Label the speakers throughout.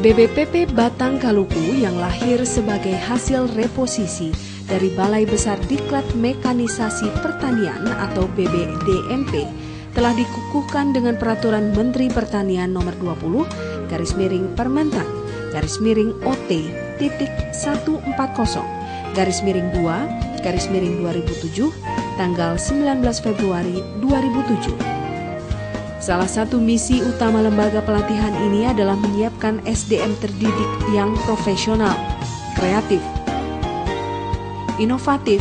Speaker 1: BBPP Batang Kaluku yang lahir sebagai hasil reposisi dari Balai Besar Diklat Mekanisasi Pertanian atau BBDMP telah dikukuhkan dengan Peraturan Menteri Pertanian Nomor 20 Permentan OT.140/2/2007 tanggal 19 Februari 2007. Salah satu misi utama lembaga pelatihan ini adalah menyiapkan SDM terdidik yang profesional, kreatif, inovatif,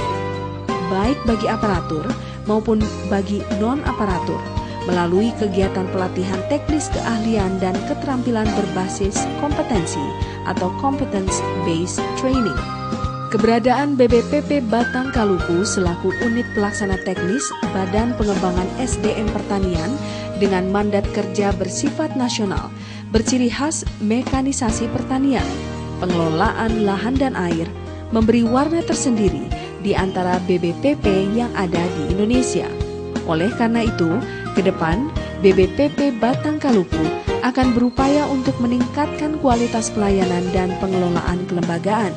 Speaker 1: baik bagi aparatur maupun bagi non-aparatur, melalui kegiatan pelatihan teknis keahlian dan keterampilan berbasis kompetensi atau competence-based training. Keberadaan BBPP Batang Kaluku selaku unit pelaksana teknis Badan Pengembangan SDM Pertanian dengan mandat kerja bersifat nasional, berciri khas mekanisasi pertanian, pengelolaan lahan dan air, memberi warna tersendiri di antara BBPP yang ada di Indonesia. Oleh karena itu, ke depan BBPP Batang Kaluku akan berupaya untuk meningkatkan kualitas pelayanan dan pengelolaan kelembagaan,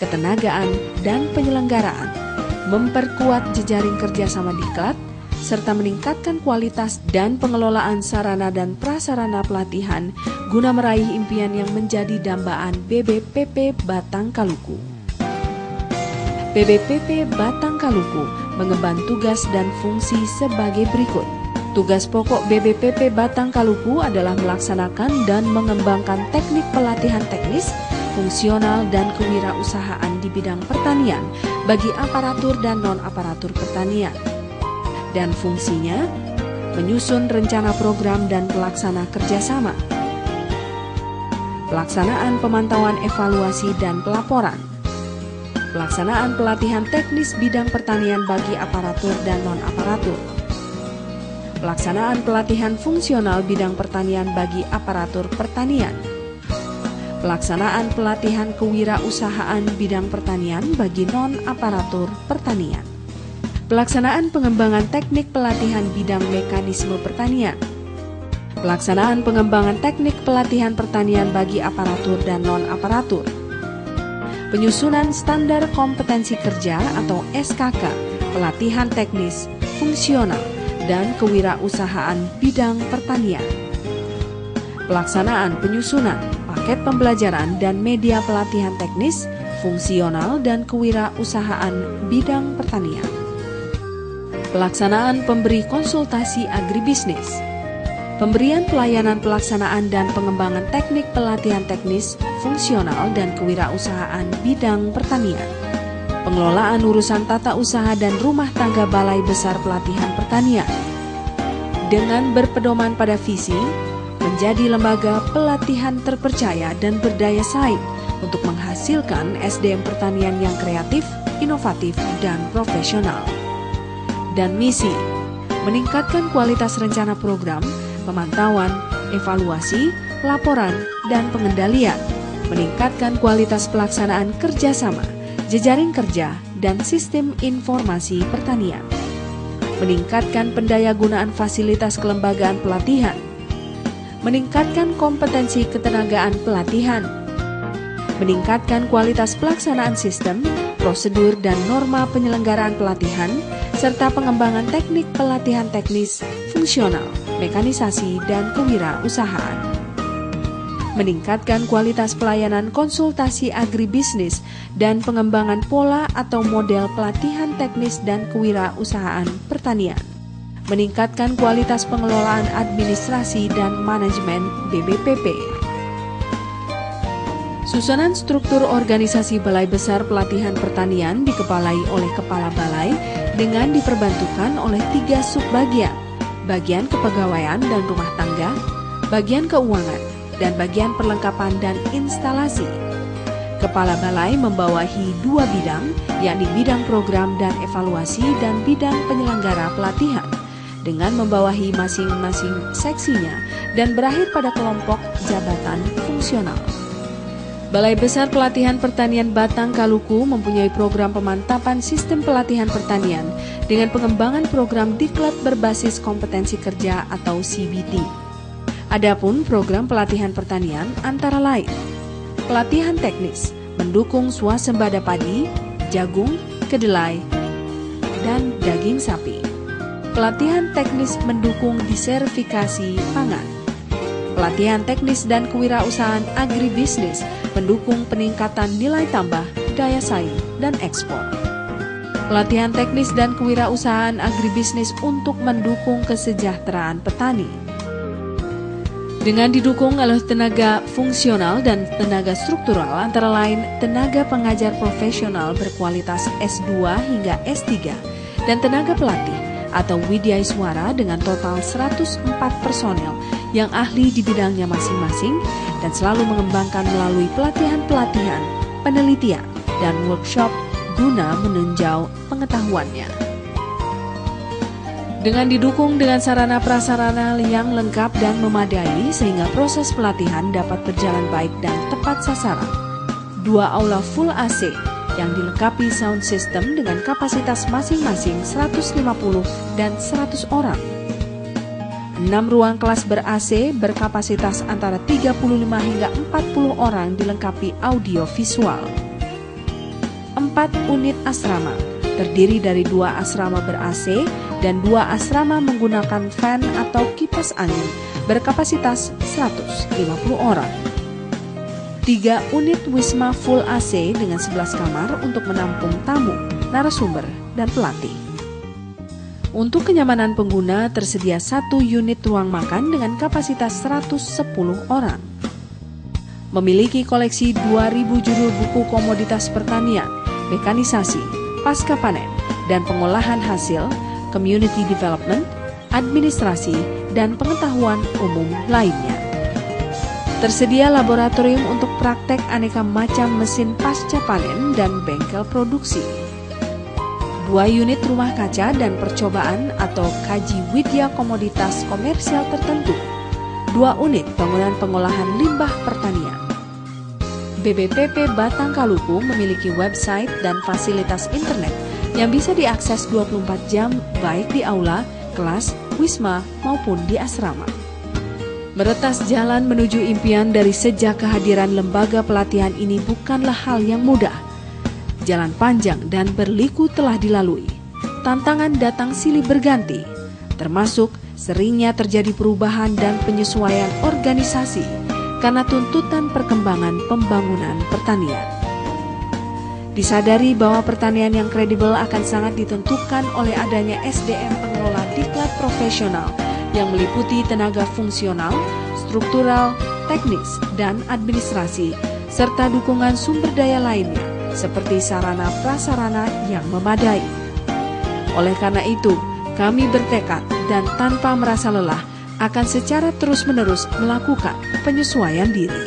Speaker 1: ketenagaan, dan penyelenggaraan, memperkuat jejaring kerjasama diklat, serta meningkatkan kualitas dan pengelolaan sarana dan prasarana pelatihan guna meraih impian yang menjadi dambaan BBPP Batang Kaluku. BBPP Batang Kaluku mengemban tugas dan fungsi sebagai berikut. Tugas pokok BBPP Batang Kaluku adalah melaksanakan dan mengembangkan teknik pelatihan teknis, fungsional, dan kewirausahaan di bidang pertanian bagi aparatur dan non-aparatur pertanian. Dan fungsinya, menyusun rencana program dan pelaksana kerjasama, pelaksanaan pemantauan evaluasi dan pelaporan, pelaksanaan pelatihan teknis bidang pertanian bagi aparatur dan non-aparatur, pelaksanaan pelatihan fungsional bidang pertanian bagi aparatur pertanian, pelaksanaan pelatihan kewirausahaan bidang pertanian bagi non-aparatur pertanian, pelaksanaan pengembangan teknik pelatihan bidang mekanisme pertanian, pelaksanaan pengembangan teknik pelatihan pertanian bagi aparatur dan non-aparatur, penyusunan standar kompetensi kerja atau SKK, pelatihan teknis, fungsional, dan kewirausahaan bidang pertanian, pelaksanaan penyusunan paket pembelajaran dan media pelatihan teknis, fungsional, dan kewirausahaan bidang pertanian, pelaksanaan pemberi konsultasi agribisnis, pemberian pelayanan pelaksanaan dan pengembangan teknik pelatihan teknis, fungsional, dan kewirausahaan bidang pertanian, pengelolaan urusan tata usaha dan rumah tangga Balai Besar Pelatihan Pertanian, dengan berpedoman pada visi menjadi lembaga pelatihan terpercaya dan berdaya saing untuk menghasilkan SDM pertanian yang kreatif, inovatif, dan profesional. Dan misi, meningkatkan kualitas rencana program, pemantauan, evaluasi, laporan, dan pengendalian, meningkatkan kualitas pelaksanaan kerjasama, jejaring kerja, dan sistem informasi pertanian, meningkatkan pendayagunaan fasilitas kelembagaan pelatihan, meningkatkan kompetensi ketenagaan pelatihan, meningkatkan kualitas pelaksanaan sistem, prosedur, dan norma penyelenggaraan pelatihan, serta pengembangan teknik pelatihan teknis, fungsional, mekanisasi, dan kewirausahaan. Meningkatkan kualitas pelayanan konsultasi agribisnis dan pengembangan pola atau model pelatihan teknis dan kewirausahaan pertanian. Meningkatkan kualitas pengelolaan administrasi dan manajemen BBPP. Susunan struktur organisasi Balai Besar Pelatihan Pertanian dikepalai oleh Kepala Balai dengan diperbantukan oleh 3 subbagian, bagian kepegawaian dan rumah tangga, bagian keuangan, dan bagian perlengkapan dan instalasi. Kepala Balai membawahi 2 bidang, yakni bidang program dan evaluasi dan bidang penyelenggara pelatihan, dengan membawahi masing-masing seksinya dan berakhir pada kelompok jabatan fungsional. Balai Besar Pelatihan Pertanian Batang Kaluku mempunyai program pemantapan sistem pelatihan pertanian dengan pengembangan program diklat berbasis kompetensi kerja atau CBT. Adapun program pelatihan pertanian antara lain: pelatihan teknis mendukung swasembada padi, jagung, kedelai, dan daging sapi. Pelatihan teknis mendukung disertifikasi pangan. Pelatihan teknis dan kewirausahaan agribisnis mendukung peningkatan nilai tambah, daya saing, dan ekspor. Pelatihan teknis dan kewirausahaan agribisnis untuk mendukung kesejahteraan petani. Dengan didukung oleh tenaga fungsional dan tenaga struktural antara lain tenaga pengajar profesional berkualitas S2 hingga S3 dan tenaga pelatih atau Widyaiswara dengan total 104 personel yang ahli di bidangnya masing-masing dan selalu mengembangkan melalui pelatihan-pelatihan, penelitian, dan workshop guna menunjau pengetahuannya. Dengan didukung dengan sarana-prasarana yang lengkap dan memadai sehingga proses pelatihan dapat berjalan baik dan tepat sasaran. 2 aula full AC yang dilengkapi sound system dengan kapasitas masing-masing 150 dan 100 orang. 6 ruang kelas ber-AC berkapasitas antara 35 hingga 40 orang dilengkapi audio visual. 4 unit asrama terdiri dari 2 asrama ber-AC dan 2 asrama menggunakan fan atau kipas angin berkapasitas 150 orang. 3 unit Wisma full AC dengan 11 kamar untuk menampung tamu, narasumber, dan pelatih. Untuk kenyamanan pengguna tersedia 1 unit ruang makan dengan kapasitas 110 orang. Memiliki koleksi 2.000 judul buku komoditas pertanian, mekanisasi, pasca panen, dan pengolahan hasil, community development, administrasi, dan pengetahuan umum lainnya. Tersedia laboratorium untuk praktek aneka macam mesin pasca panen dan bengkel produksi. 2 unit rumah kaca dan percobaan atau kaji widya komoditas komersial tertentu. 2 unit bangunan pengolahan limbah pertanian. BBPP Batang Kaluku memiliki website dan fasilitas internet yang bisa diakses 24 jam baik di aula, kelas, wisma maupun di asrama. Meretas jalan menuju impian dari sejak kehadiran lembaga pelatihan ini bukanlah hal yang mudah. Jalan panjang dan berliku telah dilalui. Tantangan datang silih berganti, termasuk seringnya terjadi perubahan dan penyesuaian organisasi karena tuntutan perkembangan pembangunan pertanian. Disadari bahwa pertanian yang kredibel akan sangat ditentukan oleh adanya SDM pengelola diklat profesional yang meliputi tenaga fungsional, struktural, teknis, dan administrasi, serta dukungan sumber daya lainnya seperti sarana prasarana yang memadai. Oleh karena itu, kami bertekad dan tanpa merasa lelah akan secara terus-menerus melakukan penyesuaian diri.